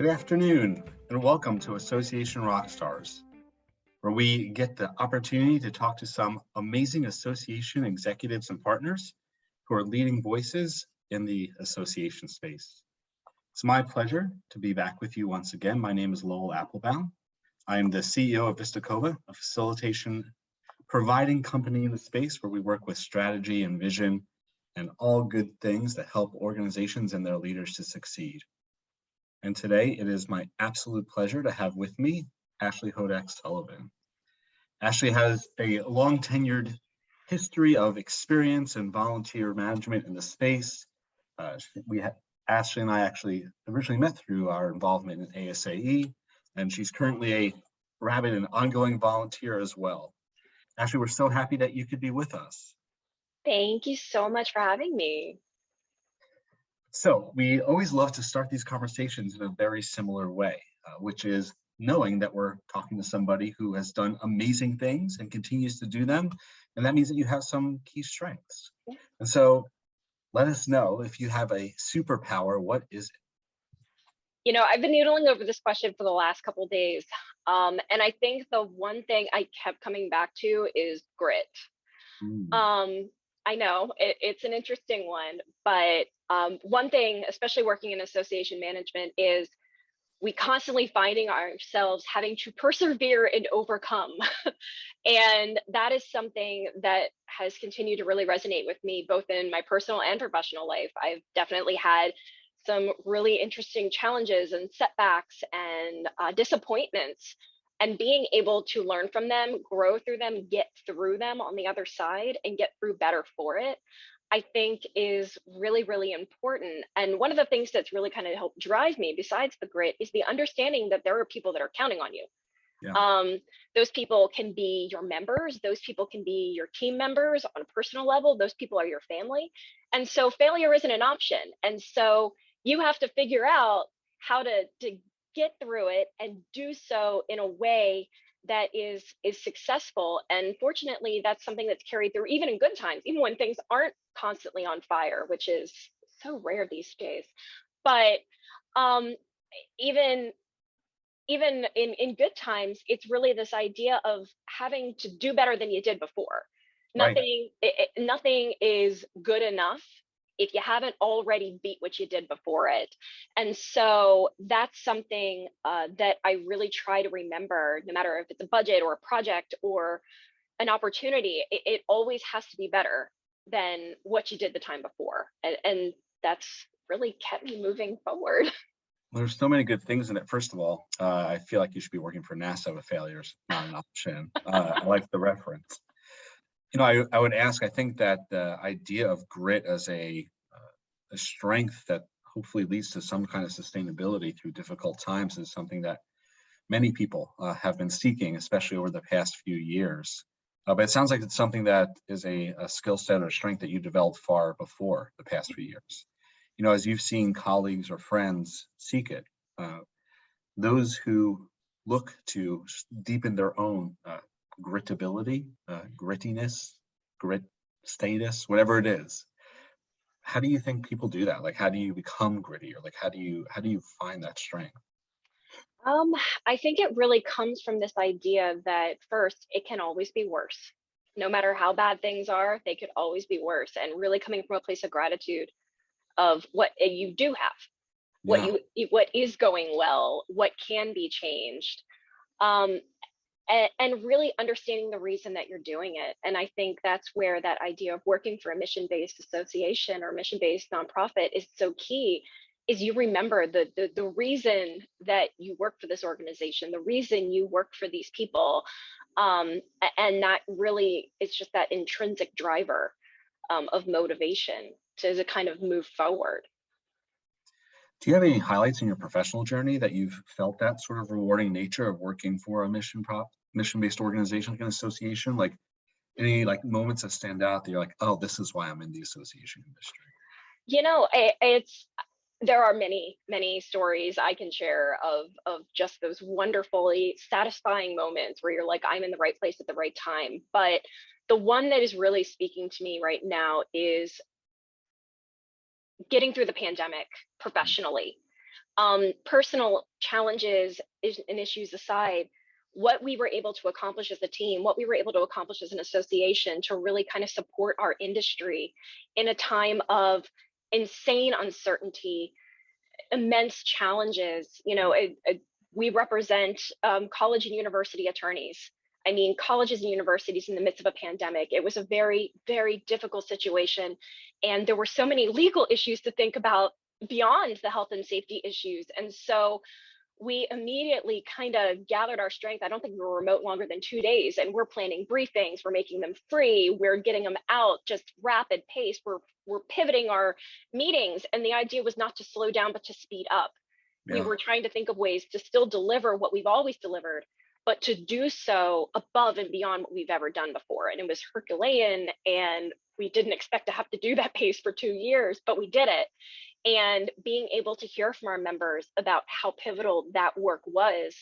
Good afternoon, and welcome to Association Rockstars, where we get the opportunity to talk to some amazing association executives and partners who are leading voices in the association space. It's my pleasure to be back with you once again. My name is Lowell Aplebaum. I am the CEO of Vista, Cova, a facilitation providing company in the space where we work with strategy and vision and all good things that help organizations and their leaders to succeed. And today it is my absolute pleasure to have with me Hodak Sullivan. Ashley has a long tenured history of experience and volunteer management in the space. Ashley and I actually originally met through our involvement in ASAE, and she's currently a rabid and ongoing volunteer as well. Ashley, we're so happy that you could be with us. Thank you so much for having me. So we always love to start these conversations in a very similar way, which is knowing that we're talking to somebody who has done amazing things and continues to do them. And that means that you have some key strengths. Yeah. And so let us know, if you have a superpower, what is it? You know, I've been noodling over this question for the last couple of days. And I think the one thing I kept coming back to is grit. I know it's an interesting one, but one thing, especially working in association management, is we constantly finding ourselves having to persevere and overcome. And that is something that has continued to really resonate with me, both in my personal and professional life. I've definitely had some really interesting challenges and setbacks and disappointments. And being able to learn from them, grow through them, get through them on the other side and get through better for it, I think is really, really important. And one of the things that's really kind of helped drive me, besides the grit, is the understanding that there are people that are counting on you. Yeah. Those people can be your members, those people can be your team members on a personal level, those people are your family. And so failure isn't an option. And so you have to figure out how to get through it and do so in a way that is successful. And fortunately, that's something that's carried through even in good times, even when things aren't constantly on fire, which is so rare these days. But even in good times, it's really this idea of having to do better than you did before. Right. Nothing is good enough if you haven't already beat what you did before it. And so that's something that I really try to remember, no matter if it's a budget or a project or an opportunity, it always has to be better than what you did the time before. And that's really kept me moving forward. Well, there's so many good things in it. First of all, I feel like you should be working for NASA with failure's not an option. I like the reference. You know, I would ask, I think that the idea of grit as a strength that hopefully leads to some kind of sustainability through difficult times is something that many people have been seeking, especially over the past few years. But it sounds like it's something that is a skill set or strength that you developed far before the past few years. You know, as you've seen colleagues or friends seek it, those who look to deepen their own gritability, grittiness, grit status, whatever it is. How do you think people do that? Like, how do you become gritty, or like, how do you find that strength? I think it really comes from this idea that first, it can always be worse. No matter how bad things are, they could always be worse. And really coming from a place of gratitude of what you do have, what is going well, what can be changed. And really understanding the reason that you're doing it. And I think that's where that idea of working for a mission-based association or mission-based nonprofit is so key, is you remember the reason that you work for this organization, the reason you work for these people. And that really is just that intrinsic driver of motivation to kind of move forward. Do you have any highlights in your professional journey that you've felt that sort of rewarding nature of working for a mission-based organization like an association? Like any like moments that stand out that you're like, oh, this is why I'm in the association industry? You know, there are many stories I can share of just those wonderfully satisfying moments where you're like, I'm in the right place at the right time. But the one that is really speaking to me right now is getting through the pandemic professionally. Personal challenges and issues aside, what we were able to accomplish as a team, what we were able to accomplish as an association to really kind of support our industry in a time of insane uncertainty, immense challenges. We represent college and university attorneys. I mean, colleges and universities in the midst of a pandemic. It was a very, very difficult situation. And there were so many legal issues to think about beyond the health and safety issues. And so we immediately kind of gathered our strength. I don't think we were remote longer than 2 days, and we're planning briefings, we're making them free, we're getting them out just rapid pace, we're pivoting our meetings. And the idea was not to slow down, but to speed up. We were trying to think of ways to still deliver what we've always delivered, but to do so above and beyond what we've ever done before. And it was Herculean, and we didn't expect to have to do that pace for 2 years, but we did it. And being able to hear from our members about how pivotal that work was,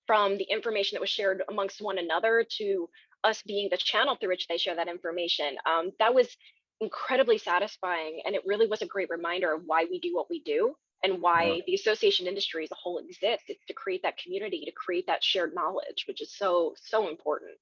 from the information that was shared amongst one another to us being the channel through which they share that information, that was incredibly satisfying. And it really was a great reminder of why we do what we do and why the association industry as a whole exists. It's to create that community, to create that shared knowledge, which is so, so important.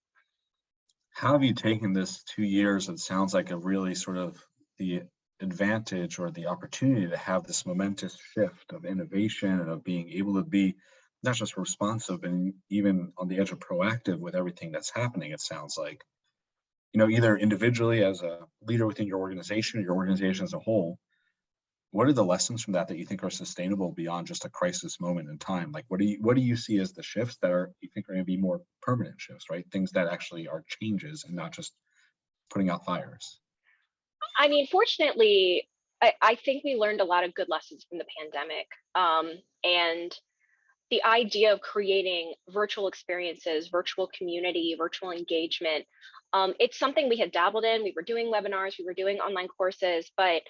How have you taken this 2 years? It sounds like a really sort of the advantage or the opportunity to have this momentous shift of innovation and of being able to be not just responsive and even on the edge of proactive with everything that's happening. It sounds like, either individually as a leader within your organization or your organization as a whole. What are the lessons from that you think are sustainable beyond just a crisis moment in time? Like, what do you see as the shifts that you think are going to be more permanent shifts, right? Things that actually are changes and not just putting out fires. I mean, fortunately, I think we learned a lot of good lessons from the pandemic. And the idea of creating virtual experiences, virtual community, virtual engagement, it's something we had dabbled in. We were doing webinars, we were doing online courses, but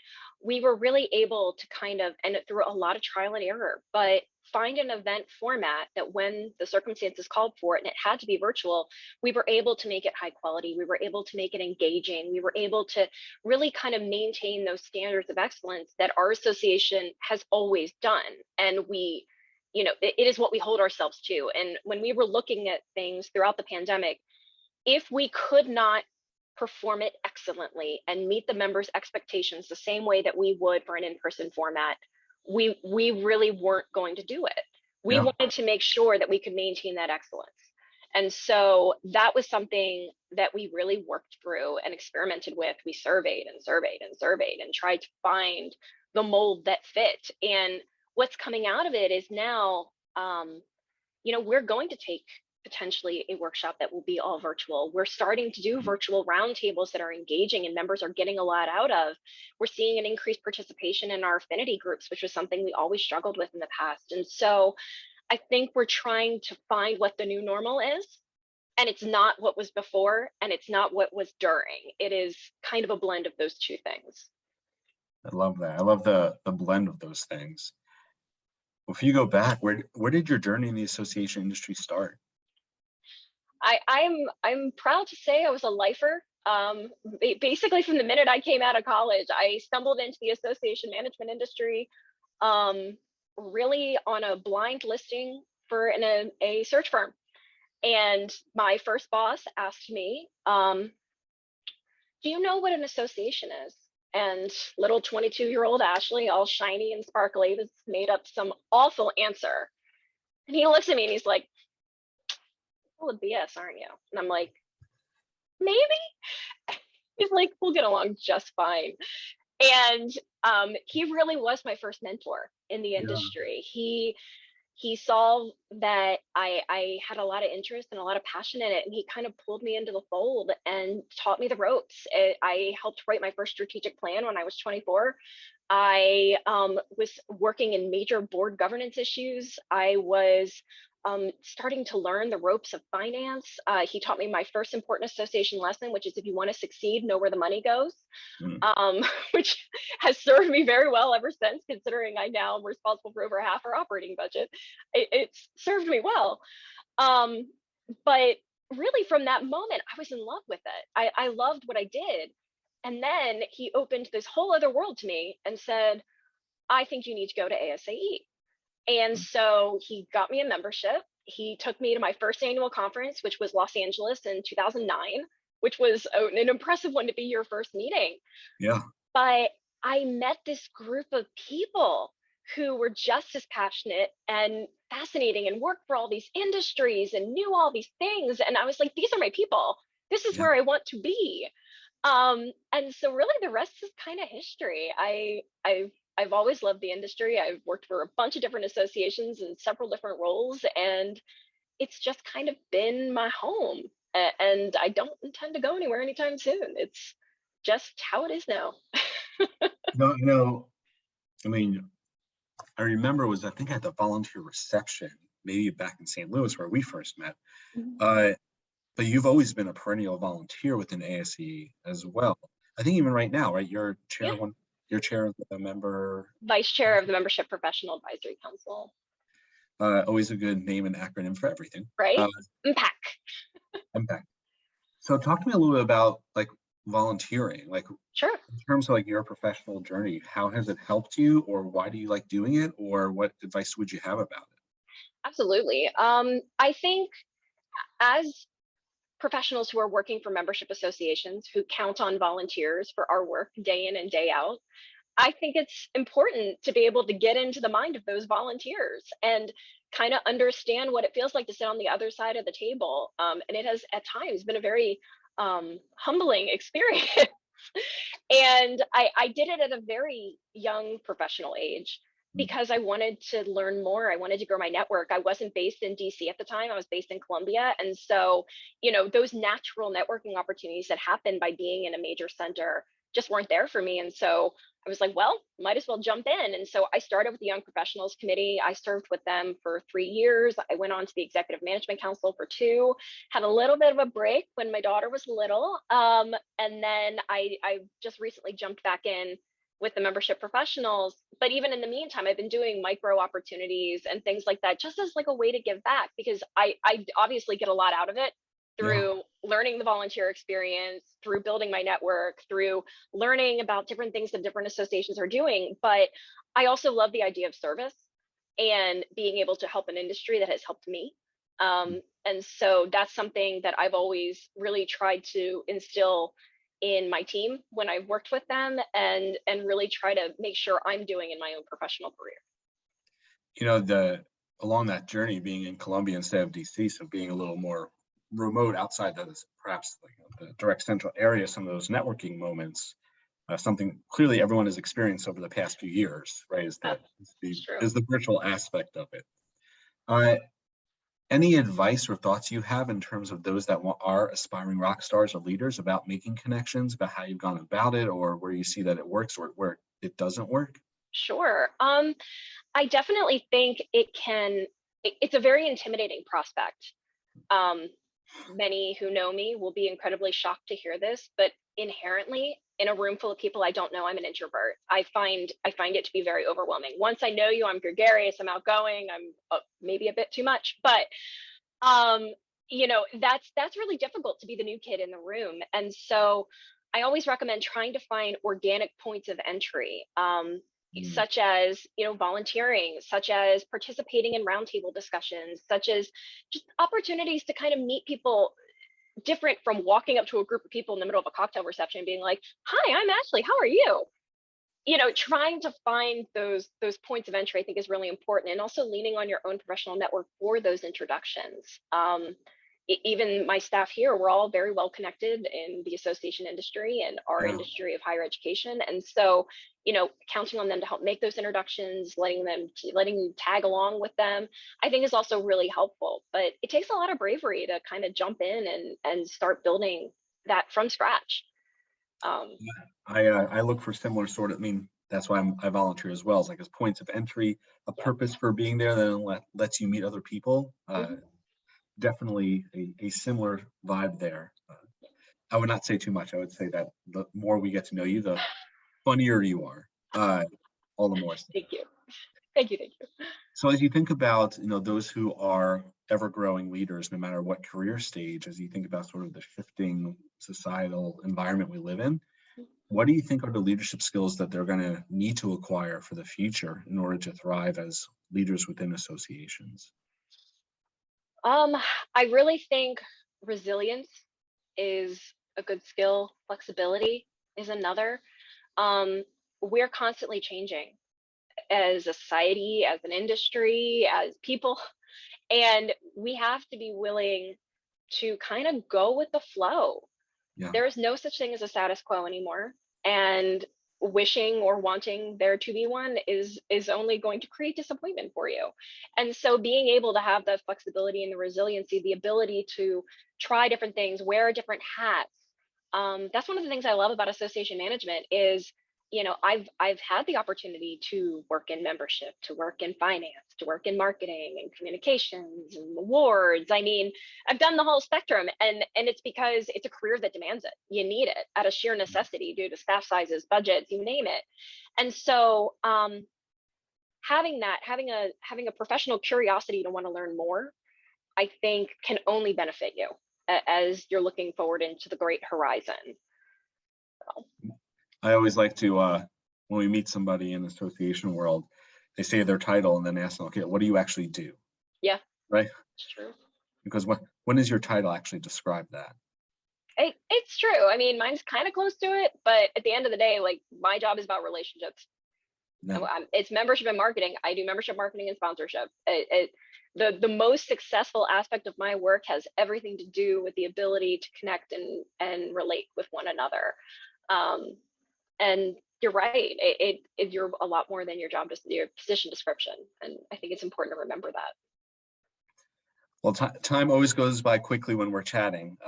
we were really able to kind of, and through a lot of trial and error, but find an event format that when the circumstances called for it and it had to be virtual, we were able to make it high quality. We were able to make it engaging. We were able to really kind of maintain those standards of excellence that our association has always done. And it is what we hold ourselves to. And when we were looking at things throughout the pandemic, if we could not perform it excellently and meet the members' expectations the same way that we would for an in-person format, we really weren't going to do it. We wanted to make sure that we could maintain that excellence. And so that was something that we really worked through and experimented with. We surveyed and surveyed and surveyed and tried to find the mold that fit. And what's coming out of it is now, we're going to take potentially a workshop that will be all virtual. We're starting to do virtual roundtables that are engaging and members are getting a lot out of. We're seeing an increased participation in our affinity groups, which was something we always struggled with in the past. And so I think we're trying to find what the new normal is. And it's not what was before, and it's not what was during. It is kind of a blend of those two things. I love that. I love the blend of those things. If you go back, where did your journey in the association industry start? I'm proud to say I was a lifer. Basically, from the minute I came out of college, I stumbled into the association management industry, really on a blind listing for a search firm. And my first boss asked me, do you know what an association is? And little 22-year-old Ashley, all shiny and sparkly, was made up some awful answer. And he looks at me and he's like, full of BS, aren't you? And I'm like, maybe? He's like, we'll get along just fine. And he really was my first mentor in the industry. He saw that I had a lot of interest and a lot of passion in it, and he kind of pulled me into the fold and taught me the ropes. I helped write my first strategic plan when I was 24. I was working in major board governance issues. I was starting to learn the ropes of finance. He taught me my first important association lesson, which is if you want to succeed, know where the money goes, which has served me very well ever since, considering I now am responsible for over half our operating budget. It's served me well. But really from that moment, I was in love with it. I loved what I did. And then he opened this whole other world to me and said, I think you need to go to ASAE. And so he got me a membership. He took me to my first annual conference, which was Los Angeles in 2009, which was an impressive one to be your first meeting. Yeah. But I met this group of people who were just as passionate and fascinating and worked for all these industries and knew all these things. And I was like, these are my people. This is Yeah. where I want to be. And so really the rest is kind of history. I've always loved the industry. I've worked for a bunch of different associations in several different roles, and it's just kind of been my home. And I don't intend to go anywhere anytime soon. It's just how it is now. No, I mean, I remember I think at the volunteer reception, maybe back in St. Louis where we first met. Uh, but you've always been a perennial volunteer within ASE as well. I think even right now, right? Yeah. You're chair of the member. Vice chair of the Membership Professional Advisory Council. Always a good name and acronym for everything. Right? Impact. Impact. So talk to me a little bit about like volunteering, like Sure. in terms of like your professional journey. How has it helped you, or why do you like doing it, or what advice would you have about it? Absolutely. I think as professionals who are working for membership associations who count on volunteers for our work day in and day out, I think it's important to be able to get into the mind of those volunteers and kind of understand what it feels like to sit on the other side of the table. And it has at times been a very humbling experience. And I did it at a very young professional age because I wanted to learn more. I wanted to grow my network. I wasn't based in DC at the time. I was based in Columbia. And so, those natural networking opportunities that happen by being in a major center just weren't there for me. And so I was like, well, might as well jump in. And so I started with the Young Professionals Committee. I served with them for 3 years. I went on to the Executive Management Council for 2, had a little bit of a break when my daughter was little. And then I just recently jumped back in with the membership professionals. But even in the meantime, I've been doing micro opportunities and things like that, just as like a way to give back, because I obviously get a lot out of it through learning the volunteer experience, through building my network, through learning about different things that different associations are doing. But I also love the idea of service and being able to help an industry that has helped me. And so that's something that I've always really tried to instill in my team when I've worked with them, and really try to make sure I'm doing in my own professional career. Along that journey, being in Columbia instead of DC, so being a little more remote outside those perhaps the direct central area, some of those networking moments, something clearly everyone has experienced over the past few years, right? Is the virtual aspect of it. Any advice or thoughts you have in terms of those that are aspiring rock stars or leaders about making connections, about how you've gone about it, or where you see that it works or where it doesn't work? Sure. I definitely think it's a very intimidating prospect. Many who know me will be incredibly shocked to hear this, but inherently in a room full of people I don't know, I'm an introvert. I find it to be very overwhelming. Once I know you, I'm gregarious, I'm outgoing, I'm maybe a bit too much, but that's really difficult to be the new kid in the room. And so I always recommend trying to find organic points of entry, such as volunteering, such as participating in roundtable discussions, such as just opportunities to kind of meet people different from walking up to a group of people in the middle of a cocktail reception and being like, hi, I'm Ashley, how are you? Trying to find those points of entry, I think, is really important, and also leaning on your own professional network for those introductions. Even my staff here, we're all very well connected in the association industry and our industry of higher education. And so, counting on them to help make those introductions, letting you tag along with them, I think is also really helpful. But it takes a lot of bravery to kind of jump in and start building that from scratch. I look for similar sort of, that's why I volunteer as well. It's like as points of entry, a purpose for being there that lets you meet other people. Definitely a similar vibe there. I would not say too much. I would say that the more we get to know you, the funnier you are. All the more. Thank you. Thank you. So as you think about those who are ever growing leaders, no matter what career stage, as you think about sort of the shifting societal environment we live in, what do you think are the leadership skills that they're going to need to acquire for the future in order to thrive as leaders within associations? I really think resilience is a good skill. Flexibility is another. We're constantly changing as a society, as an industry, as people, and we have to be willing to kind of go with the flow. Yeah. There is no such thing as a status quo anymore, and wishing or wanting there to be one is only going to create disappointment for you. And so being able to have the flexibility and the resiliency, the ability to try different things, wear different hats, that's one of the things I love about association management is, I've had the opportunity to work in membership, to work in finance, to work in marketing and communications and awards. I mean, I've done the whole spectrum, and it's because it's a career that demands it. You need it out of sheer necessity due to staff sizes, budgets, you name it. And so having a professional curiosity to want to learn more, I think can only benefit you as you're looking forward into the great horizon. So. I always like to, when we meet somebody in the association world, they say their title and then ask them, okay, what do you actually do? Yeah. Right? It's true. Because when does your title actually describe that? It's true. I mean, mine's kind of close to it, but at the end of the day, like, my job is about relationships. Yeah. It's membership and marketing. I do membership marketing and sponsorship. The most successful aspect of my work has everything to do with the ability to connect and relate with one another. And you're right. You're a lot more than your position description, and I think it's important to remember that. Well, time always goes by quickly when we're chatting.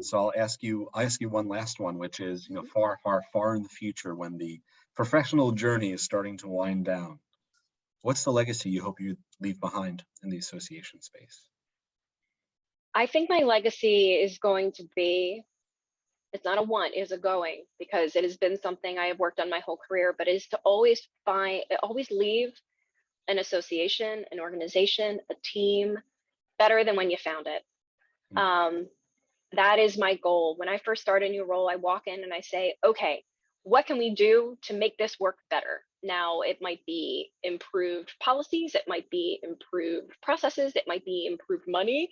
So I'll ask you one last one, which is, far, far, far in the future, when the professional journey is starting to wind down, what's the legacy you hope you leave behind in the association space? I think my legacy is going to be, it's not a want, it is a going, because it has been something I have worked on my whole career, but it is to always leave an association, an organization, a team better than when you found it. That is my goal. When I first start a new role, I walk in and I say, okay, what can we do to make this work better? Now, it might be improved policies, it might be improved processes, it might be improved money.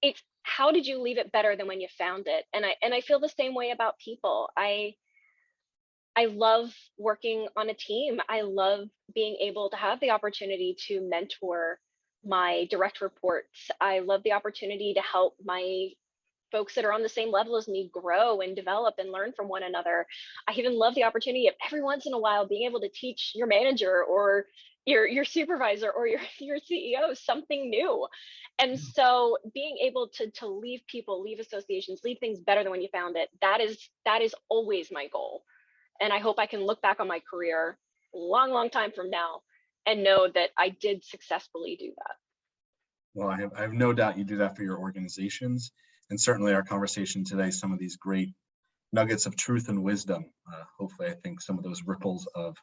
It's how did you leave it better than when you found it? And I feel the same way about people. I love working on a team. I love being able to have the opportunity to mentor my direct reports. I love the opportunity to help my folks that are on the same level as me grow and develop and learn from one another. I even love the opportunity of every once in a while being able to teach your manager or your supervisor or your CEO something new. And so being able to leave people, leave associations, leave things better than when you found it, that is always my goal. And I hope I can look back on my career a long, long time from now and know that I did successfully do that. Well, I have no doubt you do that for your organizations, and certainly our conversation today, some of these great nuggets of truth and wisdom. Hopefully, I think some of those ripples of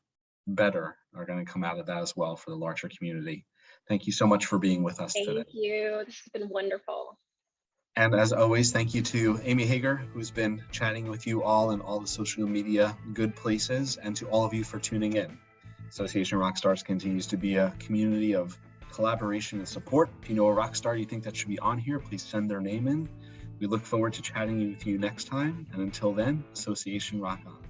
better are going to come out of that as well for the larger community. Thank you so much for being with us today. Thank you. This has been wonderful. And as always, thank you to Amy Hager, who's been chatting with you all in all the social media good places, and to all of you for tuning in. Association Rockstars continues to be a community of collaboration and support. If you know a rock star you think that should be on here, please send their name in. We look forward to chatting with you next time. And until then, Association Rock On.